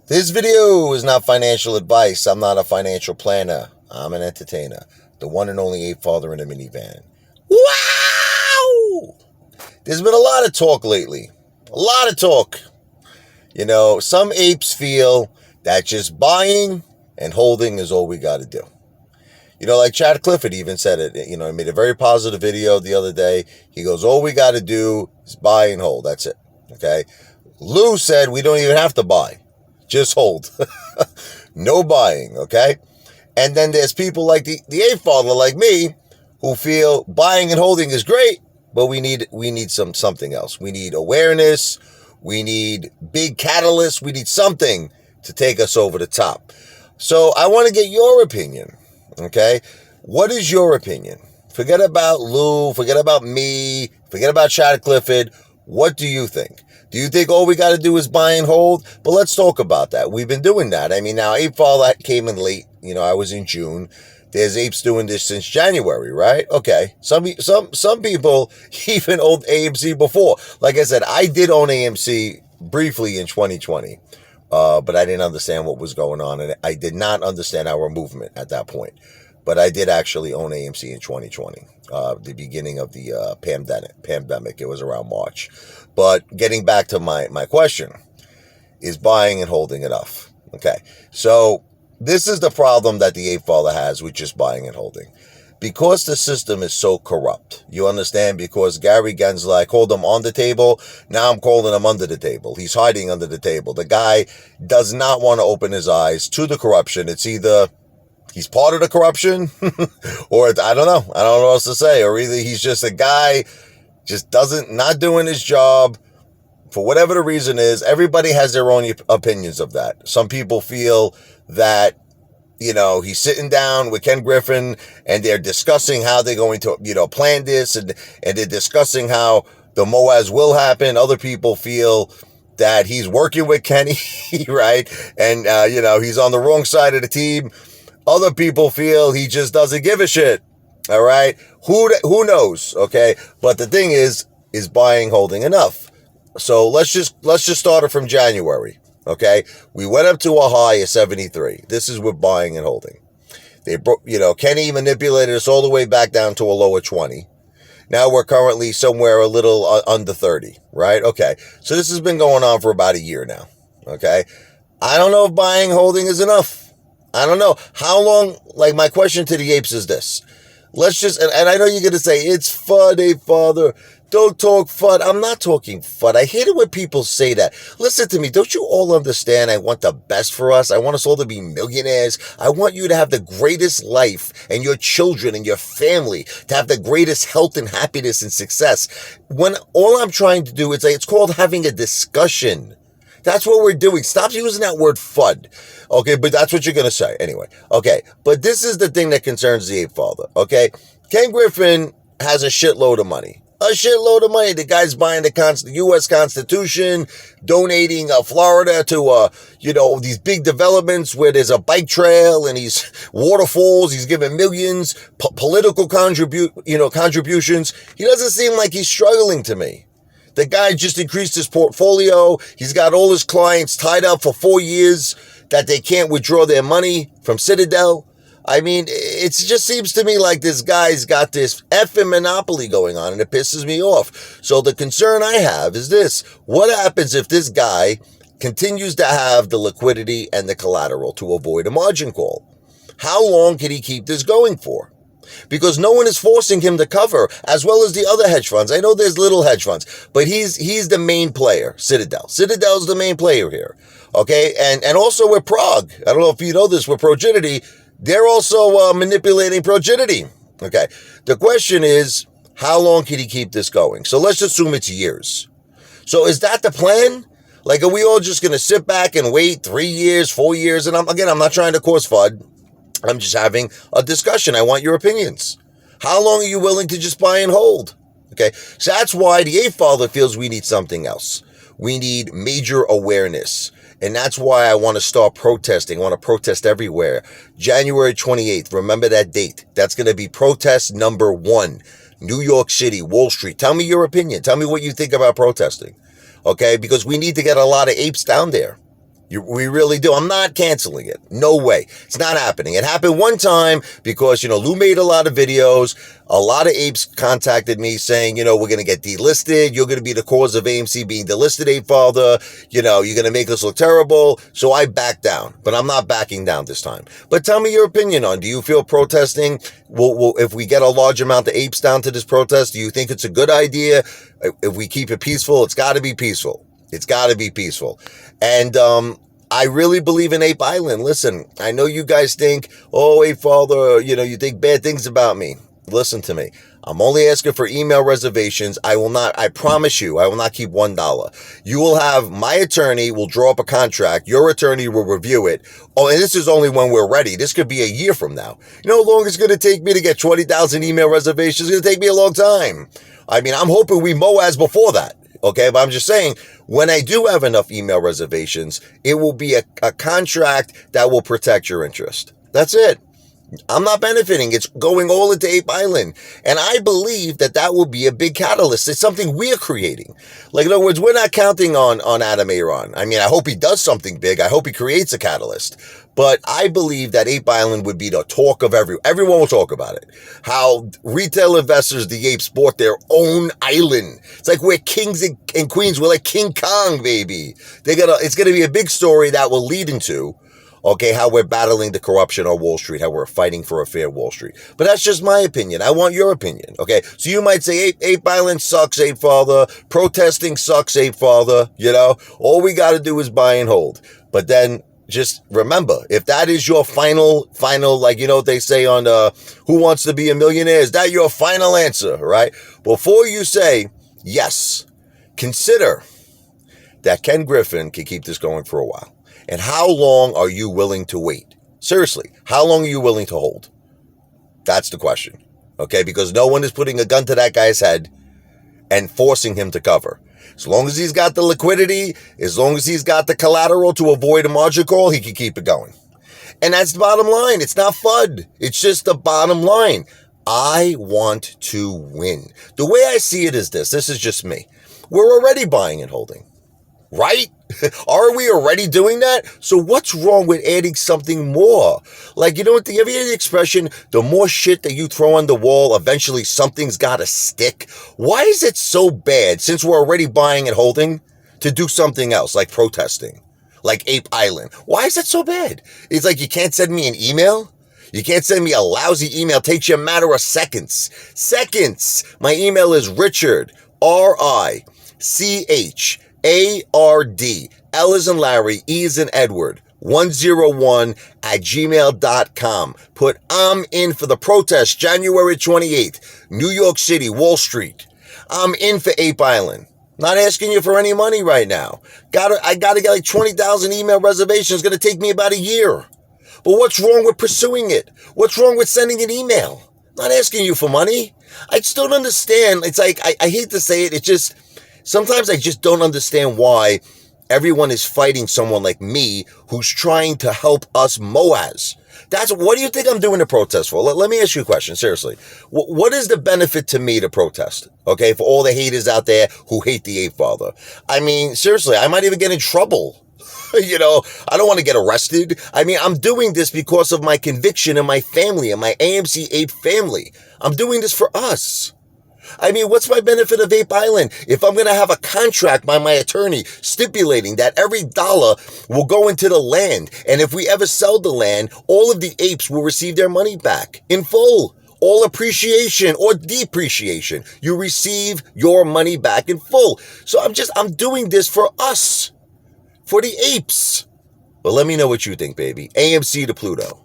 This video is not financial advice. I'm not a financial planner. I'm an entertainer. The one and only Apefather in a minivan. Wow! There's been a lot of talk lately. A lot of talk. You know, some apes feel that just buying and holding is all we got to do. You know, like Chad Clifford even said it. You know, he made a very positive video the other day. He goes, all we got to do is buy and hold. That's it. Okay? Lou said we don't even have to buy. Just hold. No buying, okay? And then there's people like the Apefather, like me, who feel buying and holding is great, but we need something else. We need awareness. We need big catalysts. We need something to take us over the top. So I want to get your opinion, okay? What is your opinion? Forget about Lou. Forget about me. Forget about Chad Clifford. What do you think? Do you think all we got to do is buy and hold? But let's talk about that. We've been doing that. I mean, now Apefather came in late. You know, I was in June. There's apes doing this since January, right? Okay. Some people even owned AMC before. Like I said, I did own AMC briefly in 2020, but I didn't understand what was going on, and I did not understand our movement at that point. But I did actually own AMC in 2020, the beginning of the pandemic. It was around March. But getting back to my question, is buying and holding enough? Okay, so this is the problem that the Apefather has with just buying and holding. Because the system is so corrupt, you understand? Because Gary Gensler, I called him on the table, now I'm calling him under the table. He's hiding under the table. The guy does not want to open his eyes to the corruption. It's either he's part of the corruption, or I don't know what else to say. Or either he's just a guy, just not doing his job for whatever the reason is. Everybody has their own opinions of that. Some people feel that, you know, he's sitting down with Ken Griffin and they're discussing how they're going to, you know, plan this, and they're discussing how the Moaz will happen. Other people feel that he's working with Kenny, right? And, you know, he's on the wrong side of the team. Other people feel he just doesn't give a shit. All right. Who knows? Okay. But the thing is buying, holding enough? So let's just start it from January. Okay. We went up to a high of 73. This is with buying and holding. They broke, you know, Kenny manipulated us all the way back down to a low of 20. Now we're currently somewhere a little under 30, right? Okay. So this has been going on for about a year now. Okay. I don't know if buying, holding is enough. I don't know. How long, like my question to the apes is this. Let's just, and I know you're going to say, it's FUD, Apefather. Don't talk FUD. I'm not talking FUD. I hate it when people say that. Listen to me. Don't you all understand I want the best for us? I want us all to be millionaires. I want you to have the greatest life, and your children and your family to have the greatest health and happiness and success. When all I'm trying to do is it's called having a discussion. That's what we're doing. Stop using that word FUD. Okay, but that's what you're going to say. Anyway, okay. But this is the thing that concerns the Apefather, okay? Ken Griffin has a shitload of money. A shitload of money. The guy's buying the U.S. Constitution, donating Florida to, you know, these big developments where there's a bike trail and he's waterfalls. He's giving millions, political contributions. He doesn't seem like he's struggling to me. The guy just increased his portfolio. He's got all his clients tied up for 4 years that they can't withdraw their money from Citadel. I mean, it just seems to me like this guy's got this effing monopoly going on, and it pisses me off. So the concern I have is this. What happens if this guy continues to have the liquidity and the collateral to avoid a margin call? How long can he keep this going for? Because no one is forcing him to cover, as well as the other hedge funds. I know there's little hedge funds, but he's the main player, Citadel. Citadel's the main player here, okay? And also with Prague. I don't know if you know this, with Progidity, they're also manipulating Progidity, okay? The question is, how long can he keep this going? So let's assume it's years. So is that the plan? Like, are we all just going to sit back and wait 3 years, 4 years? And I'm not trying to cause FUD. I'm just having a discussion. I want your opinions. How long are you willing to just buy and hold? Okay, so that's why the Apefather feels we need something else. We need major awareness. And that's why I want to start protesting. I want to protest everywhere. January 28th, remember that date. That's going to be protest number 1. New York City, Wall Street. Tell me your opinion. Tell me what you think about protesting. Okay, because we need to get a lot of apes down there. We really do. I'm not canceling it. No way. It's not happening. It happened one time because, Lou made a lot of videos. A lot of apes contacted me saying, we're going to get delisted. You're going to be the cause of AMC being delisted, Apefather. You're going to make us look terrible. So I backed down, but I'm not backing down this time. But tell me your opinion on, do you feel protesting, if we get a large amount of apes down to this protest, do you think it's a good idea? If we keep it peaceful, it's got to be peaceful. It's got to be peaceful. And I really believe in Ape Island. Listen, I know you guys think, oh, Apefather, you think bad things about me. Listen to me. I'm only asking for email reservations. I promise you, I will not keep $1. You will have, my attorney will draw up a contract. Your attorney will review it. Oh, and this is only when we're ready. This could be a year from now. You know how long it's going to take me to get 20,000 email reservations? It's going to take me a long time. I mean, I'm hoping we Moaz before that. Okay, but I'm just saying, when I do have enough email reservations, it will be a contract that will protect your interest. That's it. I'm not benefiting. It's going all into Ape Island. And I believe that will be a big catalyst. It's something we're creating. Like, in other words, we're not counting on Adam Aaron. I mean, I hope he does something big. I hope he creates a catalyst. But I believe that Ape Island would be the talk of everyone will talk about it. How retail investors, the apes, bought their own island. It's like we're kings and queens. We're like King Kong, baby. It's going to be a big story that will lead into, okay, how we're battling the corruption on Wall Street, how we're fighting for a fair Wall Street. But that's just my opinion. I want your opinion, okay? So you might say, Ape Island sucks, Apefather. Protesting sucks, Apefather. All we got to do is buy and hold. But then just remember, if that is your final, like, what they say on Who Wants to Be a Millionaire? Is that your final answer, right? Before you say yes, consider that Ken Griffin can keep this going for a while. And how long are you willing to wait? Seriously, how long are you willing to hold? That's the question, okay? Because no one is putting a gun to that guy's head and forcing him to cover. As long as he's got the liquidity, as long as he's got the collateral to avoid a margin call, he can keep it going. And that's the bottom line. It's not FUD. It's just the bottom line. I want to win. The way I see it is this. This is just me. We're already buying and holding, right? Are we already doing that? So what's wrong with adding something more? Like, you ever hear the expression, the more shit that you throw on the wall, eventually something's got to stick? Why is it so bad, since we're already buying and holding, to do something else, like protesting, like Ape Island? Why is that so bad? It's like you can't send me an email? You can't send me a lousy email. It takes you a matter of seconds. Seconds. My email is Richard, RICHARD, L as in Larry, E as in Edward, 101 at gmail.com. Put I'm in for the protest, January 28th, New York City, Wall Street. I'm in for Ape Island. Not asking you for any money right now. I gotta get like 20,000 email reservations. It's gonna take me about a year. But what's wrong with pursuing it? What's wrong with sending an email? Not asking you for money. I just don't understand. It's like, I hate to say it, sometimes I just don't understand why everyone is fighting someone like me who's trying to help us Moaz. What do you think I'm doing to protest for? Let me ask you a question, seriously. What is the benefit to me to protest? Okay, for all the haters out there who hate the Apefather. I mean, seriously, I might even get in trouble. I don't want to get arrested. I mean, I'm doing this because of my conviction and my family and my AMC Ape family. I'm doing this for us. I mean, what's my benefit of Ape Island if I'm going to have a contract by my attorney stipulating that every dollar will go into the land, and if we ever sell the land, all of the apes will receive their money back in full. All appreciation or depreciation, you receive your money back in full. So I'm doing this for us, for the apes. But let me know what you think, baby. AMC to Pluto.